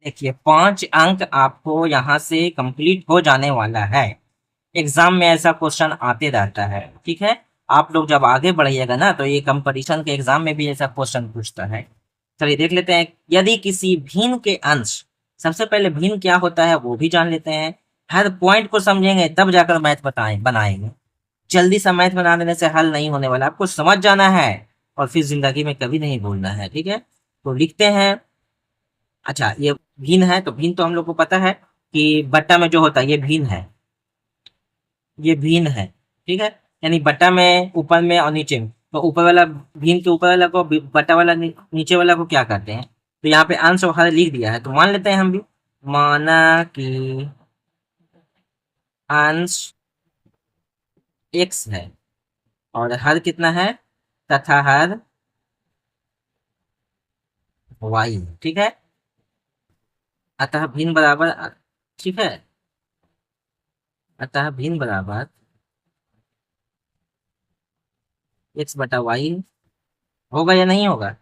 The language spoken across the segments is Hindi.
देखिए 5 अंक आपको यहाँ से कंप्लीट हो जाने वाला है। एग्जाम में ऐसा क्वेश्चन आते रहता है, ठीक है। आप लोग जब आगे बढ़िएगा ना तो ये कंपटीशन के एग्जाम में भी ऐसा क्वेश्चन पूछता है। चलिए देख लेते हैं। यदि किसी भिन्न के अंश, सबसे पहले भिन्न क्या होता है वो भी जान लेते हैं। हर पॉइंट को समझेंगे तब जाकर मैथ बताएं बनाएंगे। जल्दी से मैथ बना देने से हल नहीं होने वाला, आपको समझ जाना है और फिर जिंदगी में कभी नहीं भूलना है, ठीक है। तो लिखते हैं। अच्छा ये भिन्न है तो भिन्न तो हम लोग को पता है कि बट्टा में जो होता है ये भिन्न है, ये भिन्न है, ठीक है। यानी बट्टा में ऊपर में और नीचे में, तो ऊपर वाला भिन्न के ऊपर वाला को बट्टा वाला नीचे वाला को क्या करते हैं। तो यहाँ पे अंश और हर लिख दिया है तो मान लेते हैं हम भी। माना कि अंश x है और हर कितना है, तथा हर y, ठीक है। अतः भिन्न बराबर, ठीक है, अतः भिन्न बराबर x बटा वाई होगा या नहीं होगा।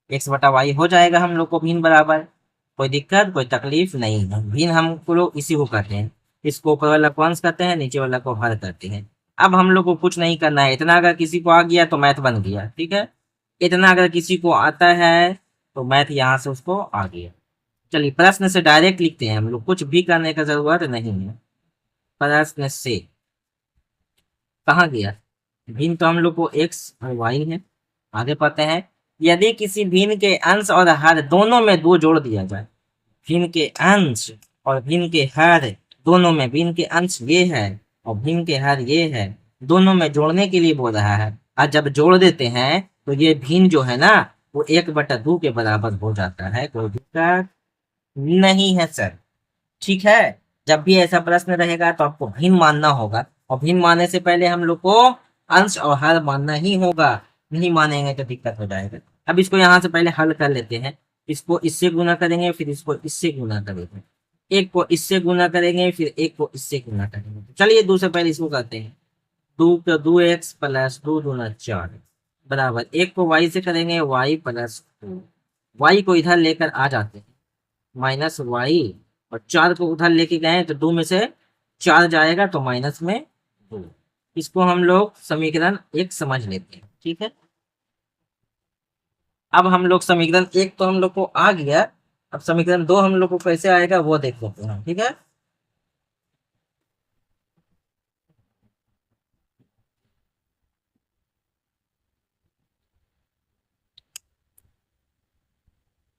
एक्स बटा वाई हो जाएगा हम लोग को भिन्न बराबर। कोई दिक्कत कोई तकलीफ नहीं है। भिन्न हम लोग इसी को करते हैं, इसको ऊपर वाला को अंश करते हैं, नीचे वाला को हर करते हैं। अब हम लोग को कुछ नहीं करना है, इतना अगर किसी को आ गया तो मैथ बन गया, ठीक है। इतना अगर किसी को आता है तो मैथ यहाँ से उसको आ गया। चलिए प्रश्न से डायरेक्ट लिखते हैं हम लोग, कुछ भी करने का जरूरत नहीं है। प्रश्न से कहाँ गया, भिन्न तो हम लोग को एक्स और वाई है। आगे पढ़ते हैं। यदि किसी भिन्न के अंश और हर दोनों में दो जोड़ दिया जाए, भिन्न के अंश और भिन्न के हर दोनों में, भिन्न के अंश ये है और भिन्न के हर ये है, दोनों में जोड़ने के लिए बोल रहा है। और जब जोड़ देते हैं तो ये भिन्न जो है ना वो 1/2 के बराबर हो जाता है। कोई दिक्कत नहीं है सर, ठीक है। जब भी ऐसा प्रश्न रहेगा तो आपको भिन्न मानना होगा और भिन्न मानने से पहले हम लोग को अंश और हर मानना ही होगा। नहीं मानेंगे तो दिक्कत हो जाएगा। अब इसको यहाँ से पहले हल कर लेते हैं। इसको इससे गुना करेंगे फिर इसको इससे गुना करेंगे, एक को इससे गुना करेंगे फिर एक को इससे गुना करेंगे। तो चलिए दूसरे पहले इसको करते हैं। 2 प्लस 2 दूना 4 बराबर, एक को y से करेंगे y प्लस 2, y को इधर लेकर आ जाते हैं माइनस वाई, और 4 को उधर लेके गए तो 2 में से 4 जाएगा तो माइनस में 2। इसको हम लोग समीकरण 1 समझ लेते हैं, ठीक है। अब हम लोग समीकरण 1 तो हम लोग को आ गया। अब समीकरण 2 हम लोग को कैसे आएगा वो देख लेते हैं, ठीक है।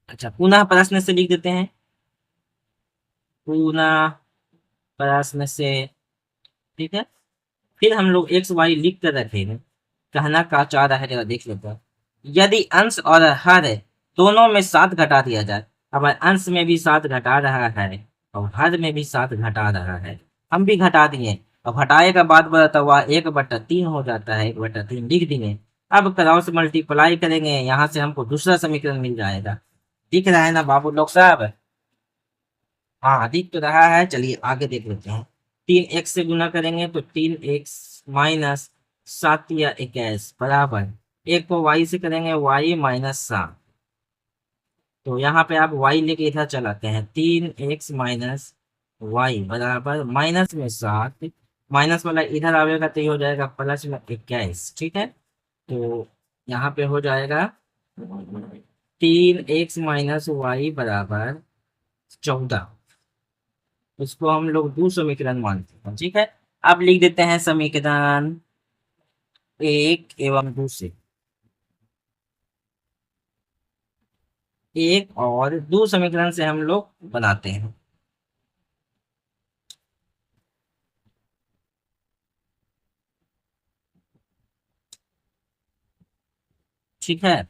अच्छा पुनः प्रश्न से लिख देते हैं। पुनः प्रश्न से, ठीक है। फिर हम लोग एक्स वाई लिख कर रखेंगे। कहना का चाह रहा है जरा देख लेते हैं। यदि अंश और हर दोनों में 7 घटा दिया जाए, अब अंश में भी 7 घटा रहा है और हर में भी 7 घटा रहा है, हम भी घटा दिए। अब घटाए का बाद बताता हुआ 1/3 हो जाता है, 1/3 लिख दिए। अब क्रॉस मल्टीप्लाई करेंगे, यहाँ से हमको दूसरा समीकरण मिल जाएगा। दिख रहा है ना बाबू लोग साहब, हाँ दिख तो रहा है। चलिए आगे देख लेते हैं। 3x से गुना करेंगे तो 3x माइनस 7 या 21 बराबर, एक को y से करेंगे y माइनस 7। तो यहाँ पे आप y लेके इधर चलाते हैं, 3x माइनस वाई बराबर माइनस में 7, माइनस वाला इधर आएगा तो ये हो जाएगा प्लस में 21, ठीक है। तो यहाँ पे हो जाएगा 3x माइनस वाई बराबर 14। उसको हम लोग दो समीकरण मानते हैं, ठीक है। अब लिख देते हैं समीकरण 1 एवं 2 से, 1 और 2 समीकरण से हम लोग बनाते हैं। ठीक है।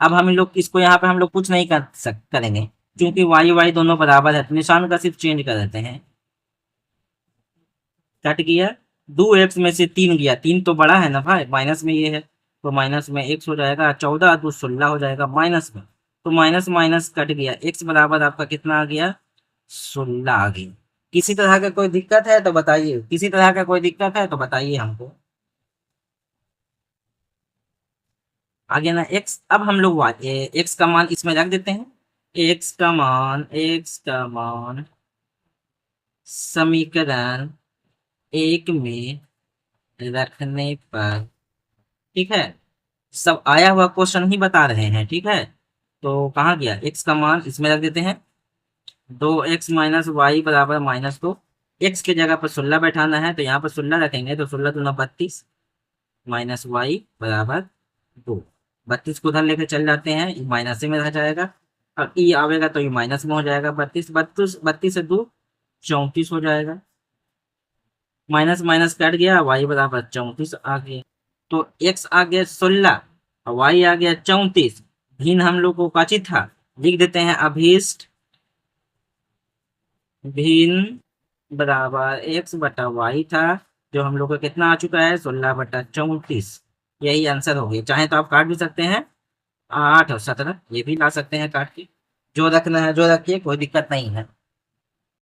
अब हम लोग इसको यहाँ पे हम लोग कुछ नहीं करेंगे क्योंकि वाई वाई दोनों बराबर है, तो निशान का सिर्फ चेंज कर देते हैं। कट गया, 2x में से 3 गया, 3 तो बड़ा है ना भाई, माइनस में ये है तो माइनस में x हो जाएगा, 14 2 16 हो जाएगा माइनस में। तो माइनस माइनस कट गया, x बराबर आपका कितना आ गया, 16 आ गया। किसी तरह का कोई दिक्कत है तो बताइए, किसी तरह का कोई दिक्कत है तो बताइए हमको। आ गया ना x। अब हम लोग x का मान इसमें रख देते हैं। एक्स का मान समीकरण एक में रखने पर, ठीक है, सब आया हुआ क्वेश्चन ही बता रहे हैं, ठीक है। तो कहाँ गया एक्स का मान, इसमें रख देते हैं 2x माइनस वाई बराबर -2। एक्स की जगह पर 16 बैठाना है, तो यहाँ पर 16 रखेंगे, तो 16 दूना 32 माइनस वाई बराबर 2। 32 को उधर लेकर चल जाते हैं, ये माइनस में रह जाएगा। अब ई आवेगा तो ये माइनस में हो जाएगा, 32 से 2 34 हो जाएगा। माइनस माइनस कट गया, वाई बराबर 34 आ गया। तो एक्स आ गया 16 और वाई आ गया 34। भिन्न हम लोग को काची था, लिख देते हैं अभीष्ट भिन्न बराबर एक्स बटा वाई था, जो हम लोग को कितना आ चुका है 16 बटा 34। यही आंसर हो गया। चाहे तो आप काट भी सकते हैं, 8 और 17 ये भी ला सकते हैं काट के, जो रखना है जो रखिए, कोई दिक्कत नहीं है।